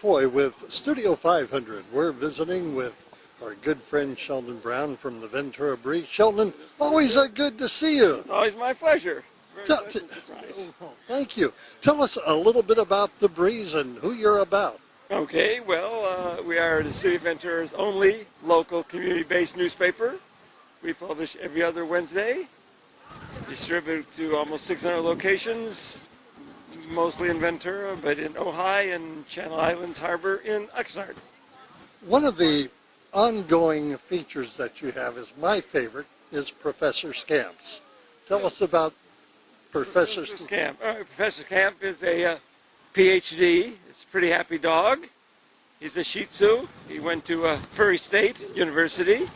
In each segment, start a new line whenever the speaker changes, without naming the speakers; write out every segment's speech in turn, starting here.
DeFoi with Studio 500. We're visiting with our good friend Sheldon Brown from the Ventura Breeze. Sheldon, always good to see you.
It's always my pleasure. Very pleasant surprise.
Thank you. Tell us a little bit about the Breeze and who you're about.
Okay, well, we are the City of Ventura's only local community-based newspaper. We publish every other Wednesday, distribute to almost 600 locations, mostly in Ventura, but in Ojai and Channel Islands Harbor in Oxnard.
One of the ongoing features that you have is my favorite, is Professor Scamps. Tell us about Professor
Scamp. Professor Scamp is a PhD. It's a pretty happy dog. He's a Shih Tzu. He went to Furry State University.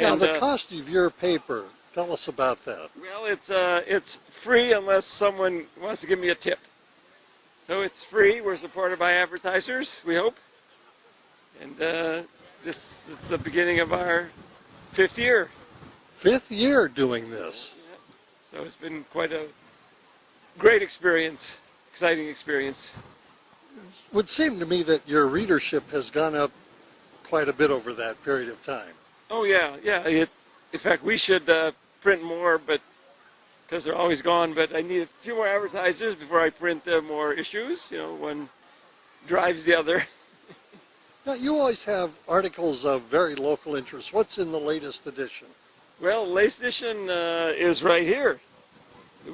Now,
And,
the cost of your paper, tell us about that.
well, it's free unless someone wants to give me a tip. So it's free. We're supported by advertisers, we hope. And this is the beginning of our 5th year.
5th year doing this.
So it's been quite a great experience, exciting experience.
It would seem to me that your readership has gone up quite a bit over that period of time.
Oh yeah. In fact, we should print more, but because they're always gone. But I need a few more advertisers before I print more issues. You know, one drives the other.
Now, you always have articles of very local interest. What's in the latest edition?
Well, the latest edition is right here.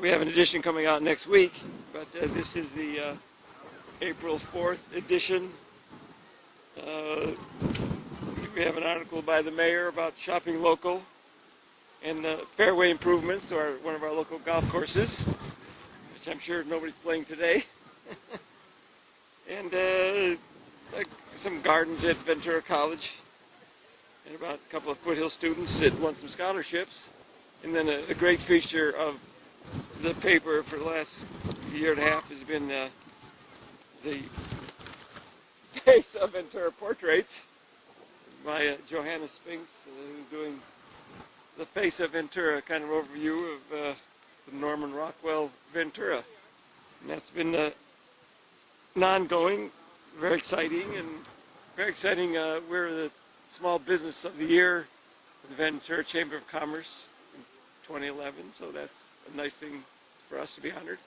We have an edition coming out next week, but this is the April 4th edition. We have an article by the mayor about shopping local and fairway improvements to one of our local golf courses, which I'm sure nobody's playing today. And some gardens at Ventura College, and about a couple of Foothill students that won some scholarships. And then a great feature of the paper for the last year and a half has been the face of Ventura portraits by Johanna Spinks, who's doing the face of Ventura, kind of overview of the Norman Rockwell Ventura. And that's been an ongoing, very exciting, and very exciting. We're the Small Business of the Year for the Ventura Chamber of Commerce in 2011, so that's a nice thing for us to be honored.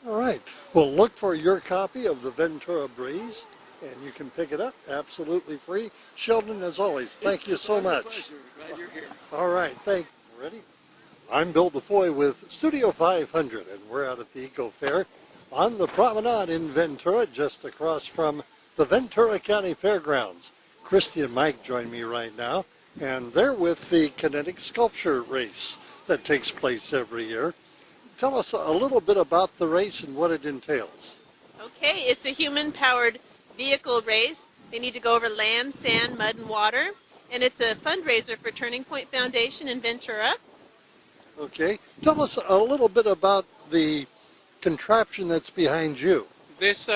All right. Well, look for your copy of the Ventura Breeze, and you can pick it up absolutely free. Sheldon, as always, thank you so much.
Pleasure. Glad you're here.
All right. Ready? I'm Bill DeFoi with Studio 500, and we're out at the Eco Fair on the Promenade in Ventura, just across from the Ventura County Fairgrounds. Christy and Mike join me right now, and they're with the kinetic sculpture race that takes place every year. Tell us a little bit about the race and what it entails.
Okay, it's a human-powered vehicle race. They need to go over land, sand, mud, and water. And it's a fundraiser for Turning Point Foundation in Ventura.
Okay, tell us a little bit about the contraption that's behind you.
This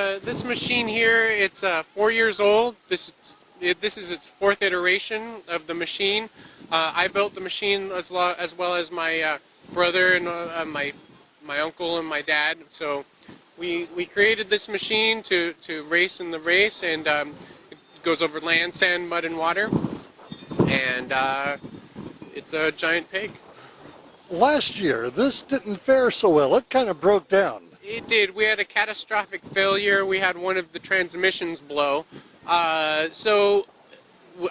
machine here, it's 4 years old. This is its 4th iteration of the machine. I built the machine as well as my brother and my uncle and my dad. So we created this machine to race in the race, and it goes over land, sand, mud, and water. And it's a giant pig.
Last year, this didn't fare so well. It kind of broke down.
It did. We had a catastrophic failure. We had one of the transmissions blow. So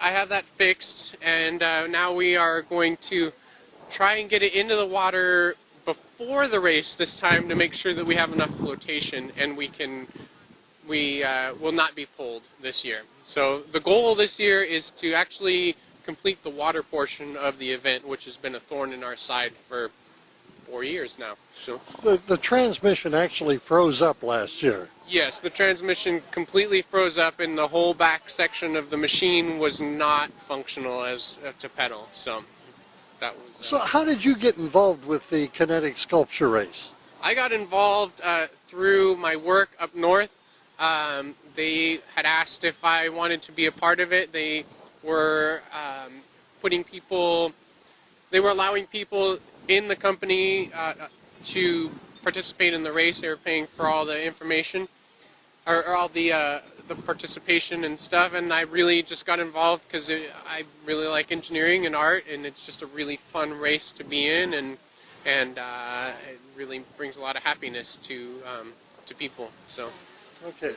I have that fixed, and now we are going to try and get it into the water before the race this time to make sure that we have enough flotation and we will not be pulled this year. So the goal this year is to actually complete the water portion of the event, which has been a thorn in our side for 4 years now. So
the transmission actually froze up last year.
yes, the transmission completely froze up, and the whole back section of the machine was not functional as to pedal. So that was.
So how did you get involved with the kinetic sculpture race?
I got involved through my work up north. They had asked if I wanted to be a part of it. They were they were allowing people in the company to participate in the race. They were paying for all the information, or all the the participation and stuff, and I really just got involved because I really like engineering and art, and it's just a really fun race to be in, and it really brings a lot of happiness to people. So.
Okay,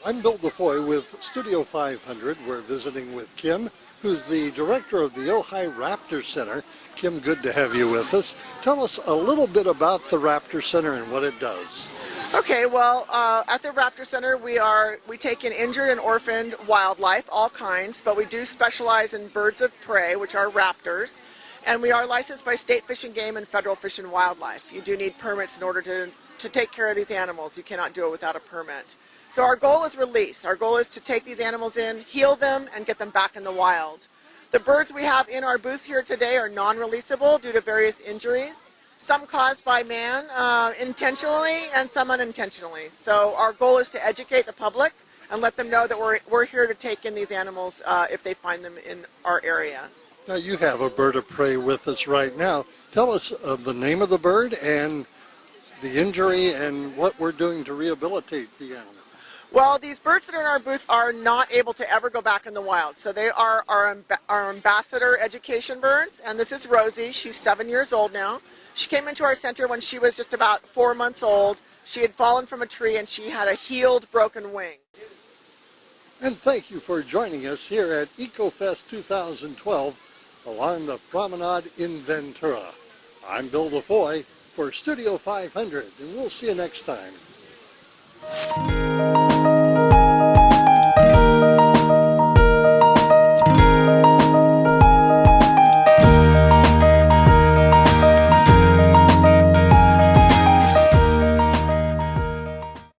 I'm Bill DeFoi with Studio 500. We're visiting with Kim, who's the director of the Ojai Raptor Center. Kim, good to have you with us. Tell us a little bit about the Raptor Center and what it does.
Okay, well, at the Raptor Center, we take in injured and orphaned wildlife, all kinds, but we do specialize in birds of prey, which are raptors, and we are licensed by State Fish and Game and Federal Fish and Wildlife. You do need permits in order to take care of these animals. You cannot do it without a permit. So our goal is release. Our goal is to take these animals in, heal them, and get them back in the wild. The birds we have in our booth here today are non-releasable due to various injuries, some caused by man intentionally and some unintentionally. So our goal is to educate the public and let them know that we're here to take in these animals if they find them in our area.
Now you have a bird of prey with us right now. Tell us the name of the bird and the injury and what we're doing to rehabilitate the animal.
Well, these birds that are in our booth are not able to ever go back in the wild. So they are our ambassador education birds, and this is Rosie. She's 7 years old now. She came into our center when she was just about 4 months old. She had fallen from a tree and she had a healed broken wing.
And thank you for joining us here at EcoFest 2012 along the Promenade in Ventura. I'm Bill DeFoi for Studio 500, and we'll see you next time.